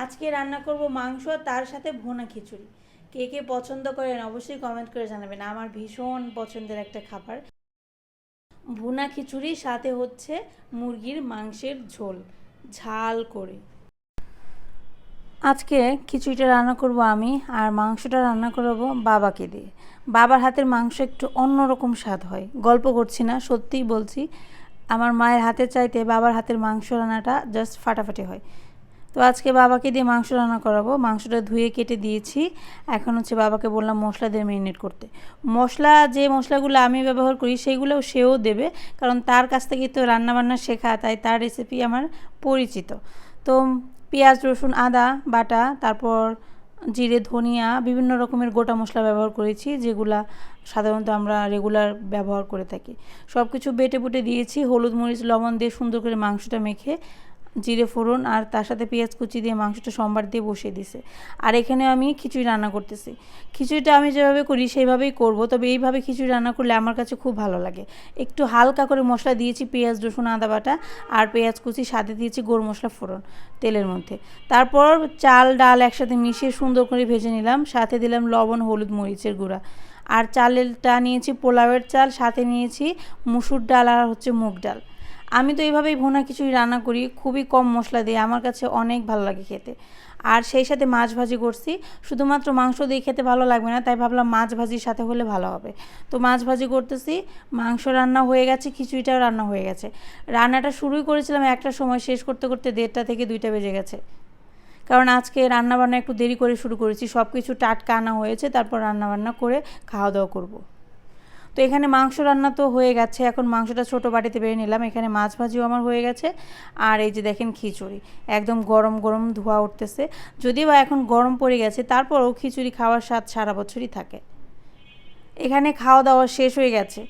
আজকে রান্না করব মাংস, তার সাথে ভুনা খিচুড়ি। কে কে পছন্দ করেন অবশ্যই কমেন্ট করে জানাবেন। আমার ভীষণ পছন্দের একটা খাবার ভুনা খিচুড়ি, সাথে হচ্ছে মুরগির মাংসের ঝোল ঝাল করে। আজকে খিচুড়িটা রান্না করব আমি, আর মাংসটা রান্না করব বাবাকে দিয়ে। বাবার হাতের মাংস একটু অন্যরকম স্বাদ হয়, গল্প করছি না, সত্যিই বলছি। আমার মায়ের হাতের চাইতে বাবার হাতের মাংস রান্নাটা জাস্ট ফাটাফাটি হয়। তো আজকে বাবাকে দিয়ে মাংস রান্না করাবো। মাংসটা ধুয়ে কেটে দিয়েছি। এখন হচ্ছে বাবাকে বললাম মশলা দিয়ে ম্যারিনেট করতে। মশলা যে মশলাগুলো আমি ব্যবহার করি সেইগুলোও সেও দেবে, কারণ তার কাছ থেকে তো রান্নাবান্না শেখা, তাই তার রেসিপি আমার পরিচিত। তো পেঁয়াজ রসুন আদা বাটা, তারপর জিরে ধনিয়া বিভিন্ন রকমের গোটা মশলা ব্যবহার করেছি, যেগুলা সাধারণত আমরা রেগুলার ব্যবহার করে থাকি। সব কিছু বেটে বুটে দিয়েছি, হলুদ মরিচ লবণ দিয়ে সুন্দর করে মাংসটা মেখে, জিরে ফোড়ন আর তার সাথে পেঁয়াজ কুচি দিয়ে মাংসটা সম্বার দিয়ে বসিয়ে দিছে। আর এখানে আমি খিচুড়ি রান্না করতেছি। খিচুড়িটা আমি যেভাবে করি সেইভাবেই করব, তবে এইভাবে খিচুড়ি রান্না করলে আমার কাছে খুব ভালো লাগে। একটু হালকা করে মশলা দিয়েছি, পেঁয়াজ রসুন আদা বাটা আর পেঁয়াজ কুচি, সাথে দিয়েছি গোল মশলা ফোড়ন তেলের মধ্যে। তারপর চাল ডাল একসাথে মিশিয়ে সুন্দর করে ভেজে নিলাম, সাথে দিলাম লবণ হলুদ মরিচের গুঁড়া। আর চালেরটা নিয়েছি পোলাওয়ের চাল, সাথে নিয়েছি মুসুর ডাল আর হচ্ছে মুগ ডাল। আমি তো এইভাবেই ভুনা খিচুড়ি রান্না করি, খুবই কম মশলা দিয়ে, আমার কাছে অনেক ভালো লাগে খেতে। আর সেই সাথে মাছ ভাজি করছি। শুধুমাত্র মাংস দিয়ে খেতে ভালো লাগবে না, তাই ভাবলাম মাছ ভাজির সাথে হলে ভালো হবে। তো মাছ ভাজি করতেছি, মাংস রান্না হয়ে গেছে, খিচুড়িটাও রান্না হয়ে গেছে। রান্নাটা শুরুই করেছিলাম একটার সময়, শেষ করতে করতে 1:30 থেকে 2টা বেজে গেছে। কারণ আজকে রান্নাবান্না একটু দেরি করে শুরু করেছি, সব কিছু টাটকা আনা হয়েছে, তারপর রান্নাবান্না করে খাওয়া দাওয়া করবো। তো এখানে মাংস রান্না তো হয়ে গেছে, এখন মাংসটা ছোটো বাটিতে বেড়ে নিলাম। এখানে মাছ ভাজিও আমার হয়ে গেছে। আর এই যে দেখেন খিচুড়ি একদম গরম গরম ধোয়া উঠতেছে। যদিও বা এখন গরম পড়ে গেছে, তারপরও খিচুড়ি খাওয়ার স্বাদ সারা বছরই থাকে। এখানে খাওয়া দাওয়া শেষ হয়ে গেছে।